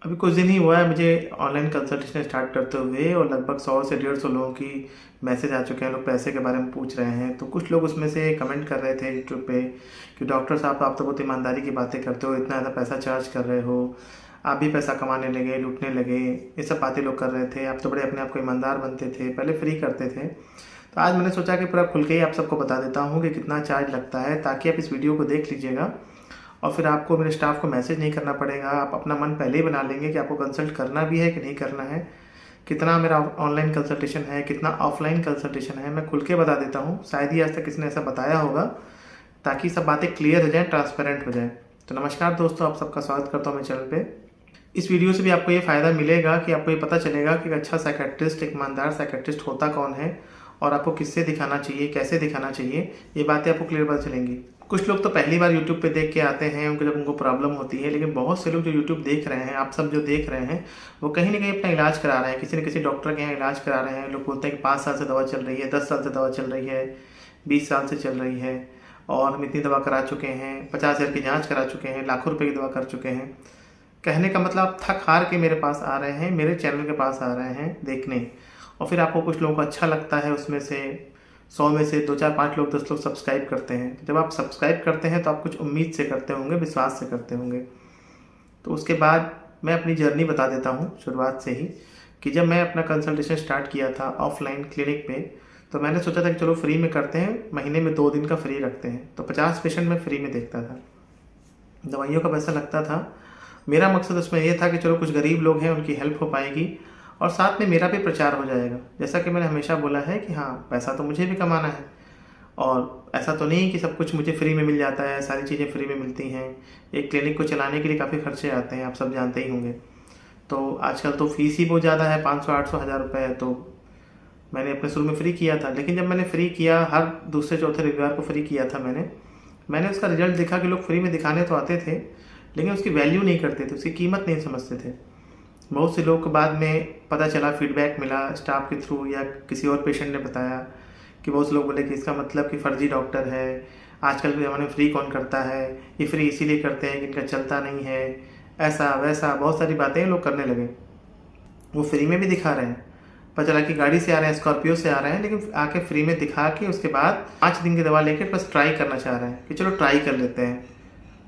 अभी कुछ दिन ही हुआ है मुझे ऑनलाइन कंसल्टेशन स्टार्ट करते हुए और लगभग 100 से 150 लोगों की मैसेज आ चुके हैं। लोग पैसे के बारे में पूछ रहे हैं, तो कुछ लोग उसमें से कमेंट कर रहे थे यूट्यूब पे कि डॉक्टर साहब आप तो बहुत ईमानदारी की बातें करते हो, इतना ज़्यादा पैसा चार्ज कर रहे हो, आप भी पैसा कमाने लगे, लूटने लगे, ये सब बातें लोग कर रहे थे। आप तो बड़े अपने आप को ईमानदार बनते थे, पहले फ्री करते थे। तो आज मैंने सोचा कि पूरा खुल के ही आप सबको बता देता हूँ कि कितना चार्ज लगता है, ताकि आप इस वीडियो को देख लीजिएगा और फिर आपको मेरे स्टाफ को मैसेज नहीं करना पड़ेगा। आप अपना मन पहले ही बना लेंगे कि आपको कंसल्ट करना भी है कि नहीं करना है, कितना मेरा ऑनलाइन कंसल्टेशन है, कितना ऑफलाइन कंसल्टेशन है, मैं खुल के बता देता हूँ। शायद ही आज तक किसी ने ऐसा बताया होगा, ताकि सब बातें क्लियर हो जाए, ट्रांसपेरेंट हो जाए। तो नमस्कार दोस्तों, आप सबका स्वागत करता हूँ मेरे चैनल पे। इस वीडियो से भी आपको ये फ़ायदा मिलेगा कि आपको ये पता चलेगा कि एक अच्छा साइकेट्रिस्ट, एक ईमानदार साइकेट्रिस्ट होता कौन है और आपको किससे दिखाना चाहिए, कैसे दिखाना चाहिए, ये बातें आपको क्लियर पता चलेंगी। कुछ लोग तो पहली बार यूट्यूब पे देख के आते हैं, जब उनको प्रॉब्लम होती है, लेकिन बहुत से लोग जो यूट्यूब देख रहे हैं, आप सब जो देख रहे हैं, वो कहीं ना कहीं अपना इलाज करा रहे हैं, किसी न किसी डॉक्टर के यहाँ इलाज करा रहे हैं। लोग बोलते हैं कि 5 साल से दवा चल रही है, 10 साल से दवा चल रही है, 20 साल से चल रही है और हम इतनी दवा करा चुके हैं, 50,000 की जाँच करा चुके हैं, लाखों रुपये की दवा कर चुके हैं। कहने का मतलब आप थक हार के मेरे पास आ रहे हैं, मेरे चैनल के पास आ रहे हैं देखने, और फिर आपको कुछ लोगों को अच्छा लगता है, उसमें से 100 में से 2 4 5 लोग 10 लोग सब्सक्राइब करते हैं। जब आप सब्सक्राइब करते हैं तो आप कुछ उम्मीद से करते होंगे, विश्वास से करते होंगे। तो उसके बाद मैं अपनी जर्नी बता देता हूँ शुरुआत से ही, कि जब मैं अपना कंसल्टेशन स्टार्ट किया था ऑफलाइन क्लिनिक पे, तो मैंने सोचा था कि चलो फ्री में करते हैं, महीने में 2 दिन का फ्री रखते हैं। तो 50 पेशेंट मैं फ्री में देखता था, दवाइयों का पैसा लगता था। मेरा मकसद उसमें यह था कि चलो कुछ गरीब लोग हैं, उनकी हेल्प हो पाएगी और साथ में मेरा भी प्रचार हो जाएगा। जैसा कि मैंने हमेशा बोला है कि हाँ, पैसा तो मुझे भी कमाना है, और ऐसा तो नहीं कि सब कुछ मुझे फ्री में मिल जाता है, सारी चीज़ें फ्री में मिलती हैं। एक क्लिनिक को चलाने के लिए काफ़ी खर्चे आते हैं, आप सब जानते ही होंगे। तो आजकल तो फीस ही बहुत ज़्यादा है, 500 800 हज़ार रुपये है। तो मैंने अपने शुरू में फ्री किया था, लेकिन जब मैंने फ्री किया, हर दूसरे चौथे रविवार को फ्री किया था मैंने उसका रिजल्ट देखा कि लोग फ्री में दिखाने तो आते थे, लेकिन उसकी वैल्यू नहीं करते थे, उसकी कीमत नहीं समझते थे। बहुत से लोग को बाद में पता चला, फीडबैक मिला स्टाफ के थ्रू या किसी और पेशेंट ने बताया कि बहुत से लोग बोले कि इसका मतलब कि फर्जी डॉक्टर है, आजकल के ज़माने में फ्री कौन करता है, ये फ्री इसीलिए करते हैं कि इनका चलता नहीं है, ऐसा वैसा बहुत सारी बातें लोग करने लगे। वो फ्री में भी दिखा रहे हैं, पता चला कि गाड़ी से आ रहे हैं, स्कॉर्पियो से आ रहे हैं, लेकिन आके फ्री में दिखा के उसके बाद 5 दिन की दवा लेकर बस ट्राई करना चाह रहे हैं कि चलो ट्राई कर लेते हैं,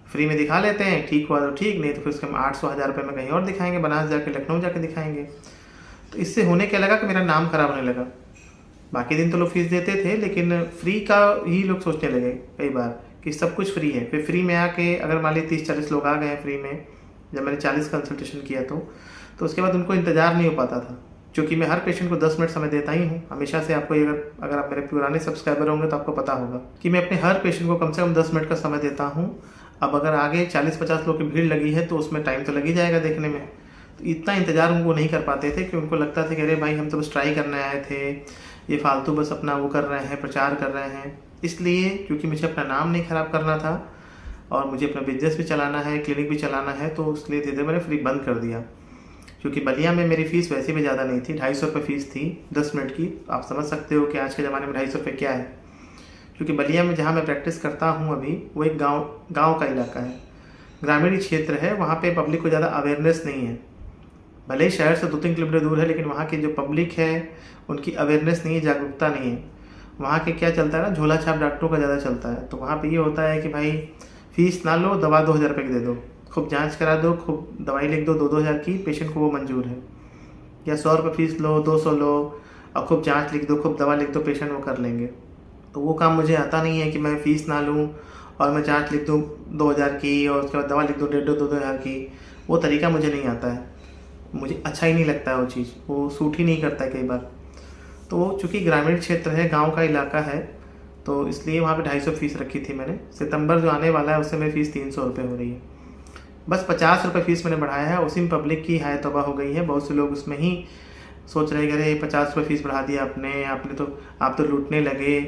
फ्री में दिखा लेते हैं, ठीक हुआ तो ठीक, नहीं तो फिर उसके हम 800 हज़ार रुपये में कहीं और दिखाएंगे, बनारस जाके, लखनऊ जाके दिखाएंगे। तो इससे होने क्या लगा कि मेरा नाम खराब होने लगा। बाकी दिन तो लोग फीस देते थे, लेकिन फ्री का ही लोग सोचने लगे कई बार कि सब कुछ फ्री है। फिर फ्री में आके अगर मान ली 30-40 लोग आ गए फ्री में, जब मैंने 40 कंसल्टेशन किया तो उसके बाद उनको इंतज़ार नहीं हो पाता था, क्योंकि मैं हर पेशेंट को 10 मिनट समय देता ही हूँ हमेशा से। आपको अगर आप मेरे पुराने सब्सक्राइबर होंगे तो आपको पता होगा कि मैं अपने हर पेशेंट को कम से कम 10 मिनट का समय देता हूँ। अब अगर आगे 40-50 लोग की भीड़ लगी है तो उसमें टाइम तो लग ही जाएगा देखने में। तो इतना इंतज़ार उनको नहीं कर पाते थे, कि उनको लगता था कि अरे भाई, हम तो बस ट्राई करने आए थे, ये फालतू बस अपना वो कर रहे हैं, प्रचार कर रहे हैं। इसलिए क्योंकि मुझे अपना नाम नहीं ख़राब करना था और मुझे अपना बिजनेस भी चलाना है, क्लिनिक भी चलाना है, तो इसलिए धीरे धीरे मैंने फ्री बंद कर दिया। क्योंकि बलिया में मेरी फ़ीस वैसे भी ज़्यादा नहीं थी, 250 रुपये फ़ीस थी 10 मिनट की। आप समझ सकते हो कि आज के ज़माने में 250 रुपये क्या है। क्योंकि बलिया में जहाँ मैं प्रैक्टिस करता हूँ अभी, वो एक गांव का इलाका है, ग्रामीण क्षेत्र है। वहाँ पे पब्लिक को ज़्यादा अवेयरनेस नहीं है, भले ही शहर से 2-3 किलोमीटर दूर है, लेकिन वहाँ की जो पब्लिक है उनकी अवेयरनेस नहीं है, जागरूकता नहीं है। वहाँ के क्या चलता है ना, झोला छाप डॉक्टरों का ज़्यादा चलता है। तो वहाँ पे ये होता है कि भाई, फीस ना लो, दवा 2,000 रुपये की दे दो, खूब जांच करा दो, खूब दवाई लिख दो 2-2 हज़ार की, पेशेंट को वो मंजूर है। या 100 रुपये फीस लो, 200 लो और खूब जांच लिख दो, खूब दवा लिख दो, पेशेंट वो कर लेंगे। तो वो काम मुझे आता नहीं है कि मैं फ़ीस ना लूँ और मैं जांच लिख दूँ 2,000 की और उसके बाद दवा लिख दूँ 1,500-2 हज़ार की। वो तरीका मुझे नहीं आता है, मुझे अच्छा ही नहीं लगता है वो चीज़, वो सूट ही नहीं करता है कई बार। तो वो चूँकि ग्रामीण क्षेत्र है, गाँव का इलाका है, तो इसलिए वहाँ पे 250 फीस रखी थी मैंने। सितंबर जो आने वाला है उससे मेरी फ़ीस 300 रुपये हो रही है। बस 50 रुपये फ़ीस मैंने बढ़ाया है, उसी में पब्लिक की हाय तौबा हो गई है। बहुत से लोग उसमें ही सोच रहे हैं कि अरे 50 रुपये फ़ीस बढ़ा दिया आप तो लूटने लगे।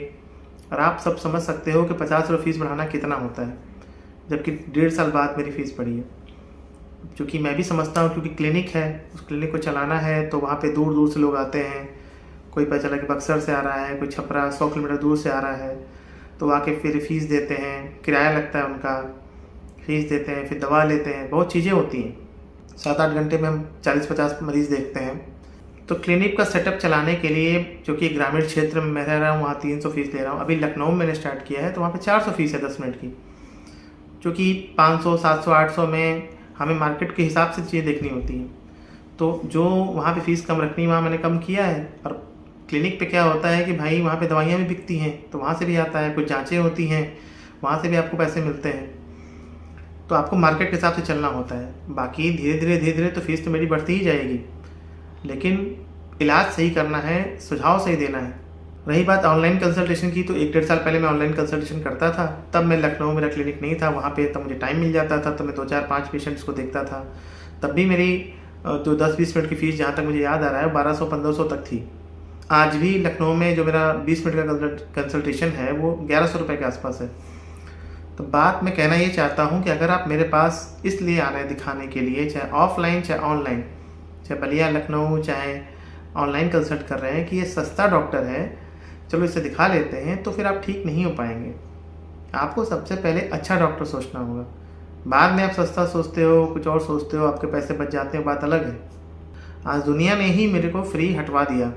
और आप सब समझ सकते हो कि 50 रुपये फ़ीस बढ़ाना कितना होता है, जबकि 1.5 साल बाद मेरी फ़ीस बढ़ी है। क्योंकि मैं भी समझता हूँ, क्योंकि क्लिनिक है, उस क्लिनिक को चलाना है, तो वहाँ पे दूर दूर से लोग आते हैं। कोई पता चला कि बक्सर से आ रहा है, कोई छपरा 100 किलोमीटर दूर से आ रहा है, तो आके फिर फ़ीस देते हैं, किराया लगता है उनका, फ़ीस देते हैं, फिर दवा लेते हैं, बहुत चीज़ें होती हैं। 7-8 घंटे में हम 40-50 मरीज़ देखते हैं। तो क्लिनिक का सेटअप चलाने के लिए, जो कि ग्रामीण क्षेत्र में मैं रह रहा हूँ, वहाँ 300 फीस ले रहा हूँ। अभी लखनऊ में मैंने स्टार्ट किया है तो वहाँ पे 400 फीस है 10 मिनट की, जो कि 500, 700, 800 में हमें मार्केट के हिसाब से चीज़ें देखनी होती हैं। तो जो वहाँ पे फ़ीस कम रखनी, वहाँ मैंने कम किया है। और क्लिनिक पे क्या होता है कि भाई वहाँ पे दवाइयाँ भी बिकती हैं, तो वहाँ से भी आता है, कुछ जाँचें होती हैं, वहाँ से भी आपको पैसे मिलते हैं। तो आपको मार्केट के हिसाब से चलना होता है। बाकी धीरे धीरे तो फ़ीस तो मेरी बढ़ती ही जाएगी, लेकिन इलाज सही करना है, सुझाव सही देना है। रही बात ऑनलाइन कंसल्टेशन की, तो 1-1.5 साल पहले मैं ऑनलाइन कंसल्टेशन करता था। तब मैं लखनऊ, मेरा क्लिनिक नहीं था वहाँ पे, तब मुझे टाइम मिल जाता था, तो मैं 2, 4, 5 पेशेंट्स को देखता था। तब भी मेरी जो 10-20 मिनट की फ़ीस, जहाँ तक मुझे याद आ रहा है, 1200-1500 तक थी। आज भी लखनऊ में जो मेरा 20 मिनट का कंसल्टेशन है वो 1100 रुपये के आसपास है। तो बात मैं कहना ये चाहता हूँ कि अगर आप मेरे पास इसलिए आ रहे हैं दिखाने के लिए, चाहे ऑफलाइन चाहे ऑनलाइन, चाहे बलिया लखनऊ, चाहे ऑनलाइन कंसल्ट कर रहे हैं कि ये सस्ता डॉक्टर है, चलो इसे दिखा लेते हैं, तो फिर आप ठीक नहीं हो पाएंगे। आपको सबसे पहले अच्छा डॉक्टर सोचना होगा। बाद में आप सस्ता सोचते हो, कुछ और सोचते हो, आपके पैसे बच जाते हैं, बात अलग है। आज दुनिया ने ही मेरे को फ्री हटवा दिया।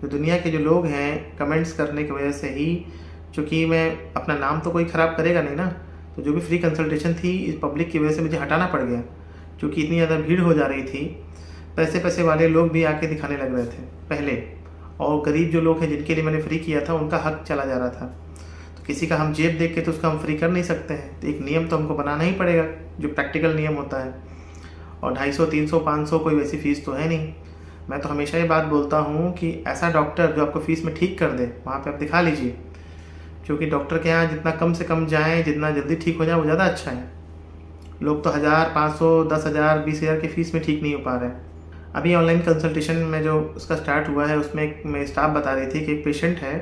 जो दुनिया के जो लोग हैं, कमेंट्स करने की वजह से ही, चूँकि मैं अपना नाम तो कोई ख़राब करेगा नहीं ना, तो जो भी फ्री कंसल्टेशन थी, इस पब्लिक की वजह से मुझे हटाना पड़ गया, क्योंकि इतनी ज़्यादा भीड़ हो जा रही थी। पैसे वाले लोग भी आके दिखाने लग रहे थे पहले, और गरीब जो लोग हैं जिनके लिए मैंने फ्री किया था, उनका हक चला जा रहा था। तो किसी का हम जेब देख के तो उसका हम फ्री कर नहीं सकते हैं, तो एक नियम तो हमको बनाना ही पड़ेगा, जो प्रैक्टिकल नियम होता है। और 250, 300, 500 कोई वैसी फ़ीस तो है नहीं। मैं तो हमेशा ये बात बोलता हूँ कि ऐसा डॉक्टर जो आपको फ़ीस में ठीक कर दे, वहाँ पे आप दिखा लीजिए, क्योंकि डॉक्टर के यहाँ जितना कम से कम जाएँ, जितना जल्दी ठीक हो जाए, वो ज़्यादा अच्छा है। लोग तो 1000, 500, 10,000, 20,000 की फ़ीस में ठीक नहीं हो पा रहे हैं। अभी ऑनलाइन कंसल्टेशन में जो उसका स्टार्ट हुआ है, उसमें एक मैं स्टाफ बता रही थी कि एक पेशेंट है,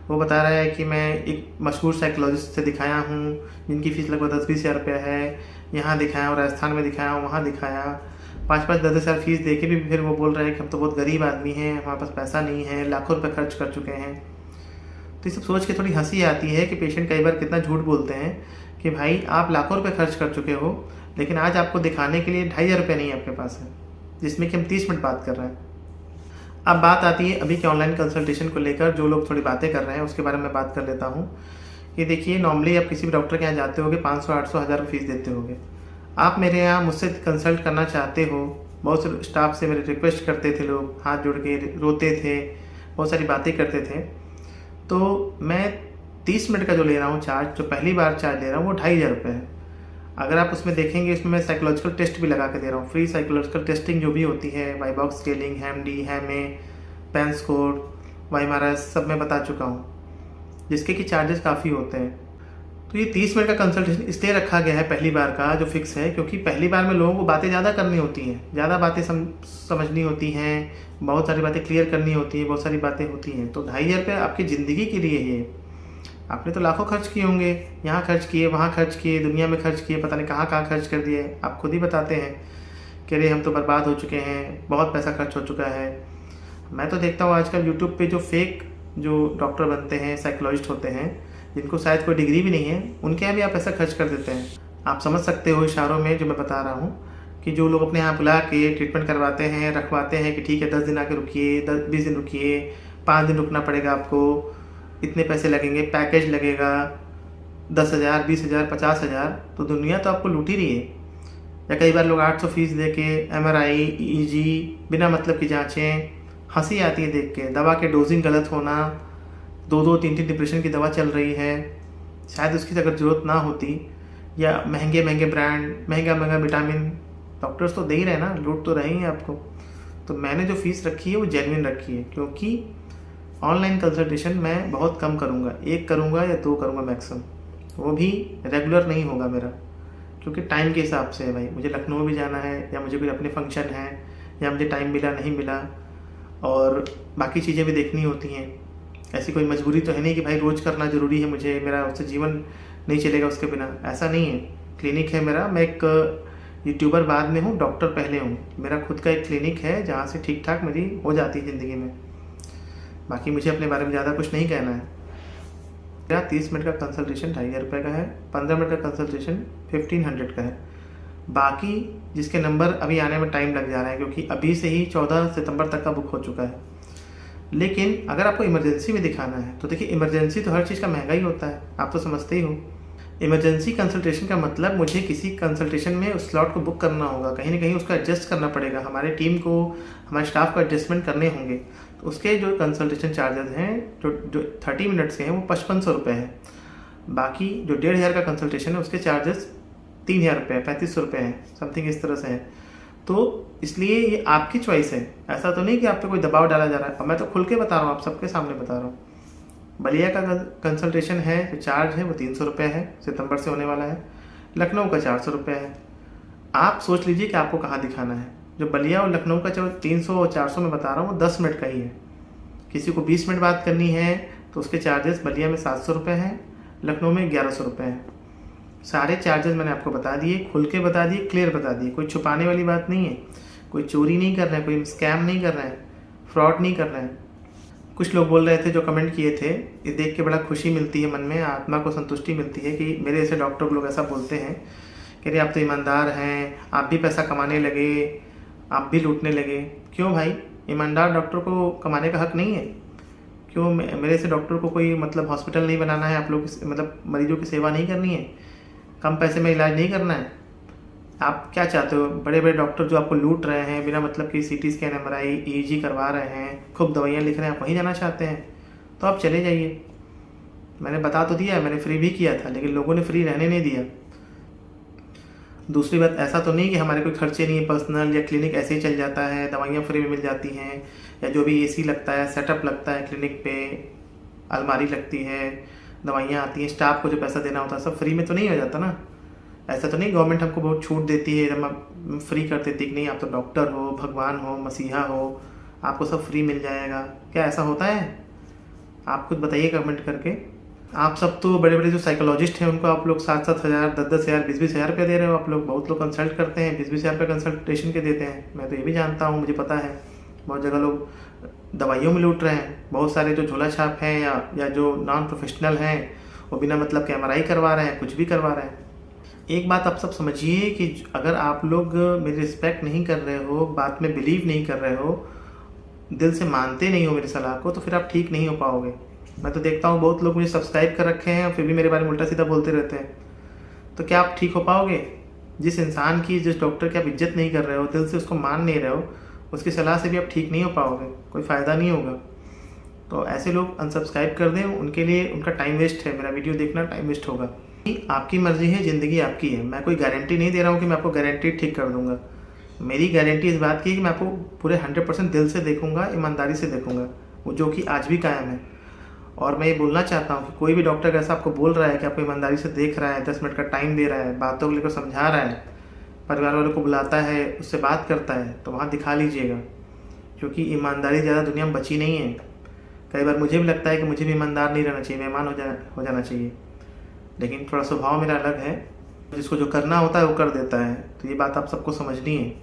वो बता रहा है कि मैं एक मशहूर साइकोलॉजिस्ट से दिखाया हूँ, जिनकी फ़ीस लगभग 10-20 हज़ार रुपया है। यहाँ दिखाया, राजस्थान में दिखाया, वहाँ दिखाया, 5-5, 10-10 हज़ार फ़ीस दे के भी फिर वो बोल रहे हैं कि हम तो बहुत गरीब आदमी हैं, हमारे पास पैसा नहीं है, लाखों रुपये खर्च कर चुके हैं। तो ये सब सोच के थोड़ी हंसी आती है कि पेशेंट कई बार कितना झूठ बोलते हैं कि भाई आप लाखों रुपये खर्च कर चुके हो, लेकिन आज आपको दिखाने के लिए 2,500 रुपये नहीं आपके पास है, जिसमें कि हम 30 मिनट बात कर रहे हैं। अब बात आती है अभी के ऑनलाइन कंसल्टेशन को लेकर, जो लोग थोड़ी बातें कर रहे हैं उसके बारे में बात कर लेता हूँ। कि देखिए, नॉर्मली आप किसी भी डॉक्टर के यहाँ जाते होगे, 500, 800, 1000 फीस देते होगे। आप मेरे यहाँ मुझसे कंसल्ट करना चाहते हो, बहुत से स्टाफ से मेरे रिक्वेस्ट करते थे, लोग हाथ जोड़ के रोते थे, बहुत सारी बातें करते थे। तो मैं 30 मिनट का जो ले रहा हूँ चार्ज, जो पहली बार चार्ज ले रहा हूँ, वो 2,500 रुपये है। अगर आप उसमें देखेंगे, इसमें मैं साइकोलॉजिकल टेस्ट भी लगा के दे रहा हूँ, फ्री साइकोलॉजिकल टेस्टिंग जो भी होती है, वाइबॉक्स स्केलिंग, हैमडी, हैमे, पेन स्कोर, वाईमारस, सब मैं बता चुका हूँ, जिसके कि चार्जेस काफ़ी होते हैं। तो ये 30 मिनट का कंसल्टेशन इसलिए रखा गया है पहली बार का, जो फिक्स है, क्योंकि पहली बार में लोगों को बातें ज़्यादा करनी होती हैं, ज़्यादा बातें समझनी होती हैं, बहुत सारी बातें क्लियर करनी होती हैं, बहुत सारी बातें होती हैं। तो 2,500 रुपये आपकी ज़िंदगी के लिए है। आपने तो लाखों खर्च किए होंगे, यहाँ खर्च किए, वहाँ खर्च किए, दुनिया में खर्च किए, पता नहीं कहाँ कहाँ खर्च कर दिए। आप खुद ही बताते हैं कि अरे हम तो बर्बाद हो चुके हैं, बहुत पैसा खर्च हो चुका है। मैं तो देखता हूँ आजकल यूट्यूब पे जो फेक जो डॉक्टर बनते हैं, साइकोलॉजिस्ट होते हैं, जिनको शायद कोई डिग्री भी नहीं है, उनके यहाँ भी आप पैसा खर्च कर देते हैं। आप समझ सकते हो इशारों में जो मैं बता रहा हूँ, कि जो लोग अपने यहाँ बुला के ट्रीटमेंट करवाते हैं, रखवाते हैं कि ठीक है 10 दिन आके रुकिए, 20 दिन रुकिए, 5 दिन रुकना पड़ेगा आपको, इतने पैसे लगेंगे, पैकेज लगेगा 10,000, 20,000, 50,000। तो दुनिया तो आपको लूट ही रही है। या कई बार लोग 800 फीस दे के MRI, EEG, बिना मतलब की जाँचें, हंसी आती है देख के। दवा के डोजिंग गलत होना, 2-2, 3-3 डिप्रेशन की दवा चल रही है, शायद उसकी अगर ज़रूरत ना होती। या महंगे ब्रांड, महंगा विटामिन, डॉक्टर्स तो दे ही रहे ना, लूट तो रहे हैं आपको। तो मैंने जो फ़ीस रखी है वो जेन्युइन रखी है, क्योंकि ऑनलाइन कंसल्टेशन मैं बहुत कम करूँगा, 1 करूँगा या 2 करूँगा मैक्सिमम, वो भी रेगुलर नहीं होगा मेरा, क्योंकि टाइम के हिसाब से है भाई। मुझे लखनऊ भी जाना है, या मुझे कोई अपने फंक्शन है, या मुझे टाइम मिला नहीं मिला, और बाकी चीज़ें भी देखनी होती हैं। ऐसी कोई मजबूरी तो है नहीं कि भाई रोज़ करना ज़रूरी है मुझे, मेरा उससे जीवन नहीं चलेगा उसके बिना, ऐसा नहीं है। क्लिनिक है मेरा, मैं एक यूट्यूबर बाद में हूँ, डॉक्टर पहले हूँ। मेरा खुद का एक क्लिनिक है जहाँ से ठीक ठाक मेरी हो जाती है ज़िंदगी में। बाकी मुझे अपने बारे में ज़्यादा कुछ नहीं कहना है। मेरा 30 मिनट का कंसल्टेशन 2,500 रुपये का है, 15 मिनट का कंसल्टेशन 1,500 का है। बाकी जिसके नंबर अभी आने में टाइम लग जा रहा है, क्योंकि अभी से ही 14 सितंबर तक का बुक हो चुका है। लेकिन अगर आपको इमरजेंसी में दिखाना है तो देखिए, इमरजेंसी तो हर चीज़ का महंगा ही होता है, आप तो समझते ही हो। इमरजेंसी कंसल्टेशन का मतलब मुझे किसी कंसल्टेशन में उस स्लॉट को बुक करना होगा, कहीं ना कहीं उसको एडजस्ट करना पड़ेगा, हमारे टीम को, हमारे स्टाफ को एडजस्टमेंट करने होंगे। तो उसके जो कंसल्टेशन चार्जेस हैं, जो 30 मिनट्स के हैं, वो 5500 रुपये है। बाकी जो 1500 का कंसल्टेशन है उसके चार्जेस 3000 रुपये, 3500 रुपये हैं, समथिंग इस तरह से है। तो इसलिए ये आपकी चॉइस है, ऐसा तो नहीं कि आप पे कोई दबाव डाला जा रहा है। और मैं तो खुल के बता रहा हूँ, आप सबके सामने बता रहा हूँ। बलिया का कंसल्टेशन है, जो चार्ज है वो 300 रुपये है, सितंबर से होने वाला है। लखनऊ का 400 रुपये है। आप सोच लीजिए कि आपको कहाँ दिखाना है। जो बलिया और लखनऊ का जो 300 और 400 में बता रहा हूँ, वो 10 मिनट का ही है। किसी को 20 मिनट बात करनी है तो उसके चार्जेस बलिया में 700 रुपये हैं, लखनऊ में 1100 रुपये हैं। सारे चार्जेस मैंने आपको बता दिए, खुल के बता दिए, क्लियर बता दिए। कोई छुपाने वाली बात नहीं है, कोई चोरी नहीं कर रहे हैं, कोई स्कैम नहीं कर रहे हैं, फ्रॉड नहीं कर रहे हैं। कुछ लोग बोल रहे थे, जो कमेंट किए थे, ये देख के बड़ा खुशी मिलती है, मन में आत्मा को संतुष्टि मिलती है कि मेरे जैसे डॉक्टर लोग ऐसा बोलते हैं कि अरे आप तो ईमानदार हैं, आप भी पैसा कमाने लगे, आप भी लूटने लगे। क्यों भाई, ईमानदार डॉक्टर को कमाने का हक नहीं है? क्यों मेरे से डॉक्टर को कोई मतलब हॉस्पिटल नहीं बनाना है, आप लोग मतलब मरीजों की सेवा नहीं करनी है, कम पैसे में इलाज नहीं करना है? आप क्या चाहते हो? बड़े बड़े डॉक्टर जो आपको लूट रहे हैं, बिना मतलब कि CT स्कैन, MRI, EEG करवा रहे हैं, खूब दवाइयाँ लिख रहे हैं, आप वहीं जाना चाहते हैं? तो आप चले जाइए। मैंने बता तो दिया, मैंने फ्री भी किया था, लेकिन लोगों ने फ्री रहने नहीं दिया। दूसरी बात, ऐसा तो नहीं कि हमारे कोई खर्चे नहीं है पर्सनल, या क्लिनिक ऐसे ही चल जाता है, दवाइयाँ फ्री में मिल जाती हैं, या जो भी AC लगता है, सेटअप लगता है क्लिनिक पे, अलमारी लगती है, दवाइयाँ आती हैं, स्टाफ को जो पैसा देना होता है, सब फ्री में तो नहीं हो जाता ना। ऐसा तो नहीं गवर्नमेंट हमको बहुत छूट देती है, एकदम फ्री कर देती कि नहीं आप तो डॉक्टर हो, भगवान हो, मसीहा हो, आपको सब फ्री मिल जाएगा। क्या ऐसा होता है? आप खुद बताइए कमेंट करके। आप सब तो बड़े बड़े जो साइकोलॉजिस्ट हैं उनको आप लोग 7-7 हज़ार, 10-10 हज़ार, 20-20 हज़ार रुपये दे रहे हो आप लोग। बहुत लोग कंसल्ट करते हैं, 20-20 हज़ार रुपये कंसल्टेशन के देते हैं। मैं तो ये भी जानता हूँ, मुझे पता है बहुत जगह लोग दवाइयों में लूट रहे हैं। बहुत सारे जो झोला छाप हैं या जो नॉन प्रोफेशनल हैं, वो बिना मतलब के MRI करवा रहे हैं, कुछ भी करवा रहे हैं। एक बात आप सब समझिए कि अगर आप लोग मेरी रिस्पेक्ट नहीं कर रहे हो, बात में बिलीव नहीं कर रहे हो, दिल से मानते नहीं हो मेरी सलाह को, तो फिर आप ठीक नहीं हो पाओगे। मैं तो देखता हूँ बहुत लोग मुझे सब्सक्राइब कर रखे हैं, फिर भी मेरे बारे में उल्टा सीधा बोलते रहते हैं। तो क्या आप ठीक हो पाओगे? जिस इंसान की, जिस डॉक्टर की आप इज्जत नहीं कर रहे हो, दिल से उसको मान नहीं रहे हो, उसकी सलाह से भी आप ठीक नहीं हो पाओगे, कोई फ़ायदा नहीं होगा। तो ऐसे लोग अनसब्सक्राइब कर दें, उनके लिए उनका टाइम वेस्ट है, मेरा वीडियो देखना टाइम वेस्ट होगा। आपकी मर्जी है, ज़िंदगी आपकी है। मैं कोई गारंटी नहीं दे रहा हूँ कि मैं आपको गारंटी ठीक कर दूंगा। मेरी गारंटी इस बात की है कि मैं आपको पूरे 100% दिल से देखूंगा, ईमानदारी से देखूंगा, वो जो कि आज भी कायम है। और मैं ये बोलना चाहता हूँ कि कोई भी डॉक्टर ऐसा आपको बोल रहा है कि आपको ईमानदारी से देख रहा है, 10 मिनट का टाइम दे रहा है, बातों को लेकर समझा रहा है, परिवार वालों को बुलाता है, उससे बात करता है, तो वहाँ दिखा लीजिएगा, क्योंकि ईमानदारी ज़्यादा दुनिया में बची नहीं है। कई बार मुझे भी लगता है कि मुझे भी ईमानदार नहीं रहना चाहिए, मेहमान हो जाना चाहिए, लेकिन थोड़ा स्वभाव मेरा अलग है, जिसको जो करना होता है वो कर देता है। तो ये बात आप सबको समझनी है।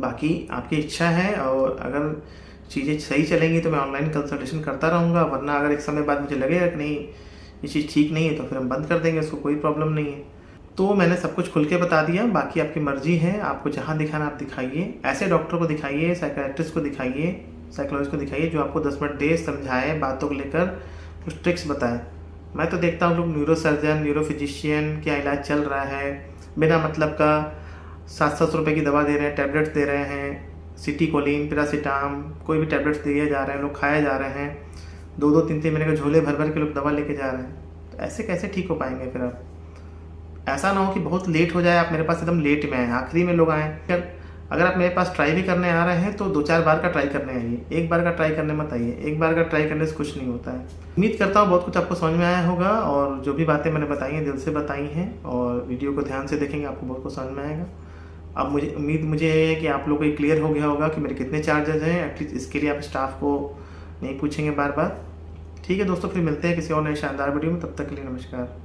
बाकी आपकी इच्छा है, और अगर चीज़ें सही चलेंगी तो मैं ऑनलाइन कंसल्टेशन करता रहूँगा, वरना अगर एक समय बाद मुझे लगेगा कि नहीं ये चीज़ ठीक नहीं है तो फिर हम बंद कर देंगे, उसको कोई प्रॉब्लम नहीं है। तो मैंने सब कुछ खुल के बता दिया, बाकी आपकी मर्जी है, आपको जहाँ दिखाना आप दिखाइए। ऐसे डॉक्टर को दिखाइए, साइकियाट्रिस्ट को दिखाइए, साइकोलॉजिस्ट को दिखाइए, जो आपको 10 मिनट दे, समझाए, बातों को लेकर कुछ ट्रिक्स बताए। मैं तो देखता हूँ लोग न्यूरो सर्जन, न्यूरो फिजिशियन, क्या इलाज चल रहा है, बिना मतलब का 700 रुपये की दवा दे रहे हैं, टैबलेट्स दे रहे हैं, सिटीकोलिन, पैरासीटाम, कोई भी टैबलेट्स दिए जा रहे हैं, लोग खाए जा रहे हैं, 2-2, 3-3 महीने के झोले भर भर के लोग दवा लेके जा रहे हैं। तो ऐसे कैसे ठीक हो पाएंगे फिर आप? ऐसा ना हो कि बहुत लेट हो जाए, आप मेरे पास एकदम लेट में आए, आखिरी में लोग आएँ। फिर अगर आप मेरे पास ट्राई भी करने आ रहे हैं तो 2-4 बार का ट्राई करने आइए, एक बार का ट्राई करने मत आइए। एक बार का ट्राई करने से कुछ नहीं होता है। उम्मीद करता हूँ बहुत कुछ आपको समझ में आया होगा, और जो भी बातें मैंने बताई हैं दिल से बताई हैं, और वीडियो को ध्यान से देखेंगे आपको बहुत कुछ समझ में आएगा। अब मुझे ये है कि आप लोगों को क्लियर हो गया होगा कि मेरे कितने चार्जेस हैं। एटलीस्ट इसके लिए आप स्टाफ को नहीं पूछेंगे बार बार। ठीक है दोस्तों, फिर मिलते हैं किसी और नए शानदार वीडियो में, तब तक के लिए नमस्कार।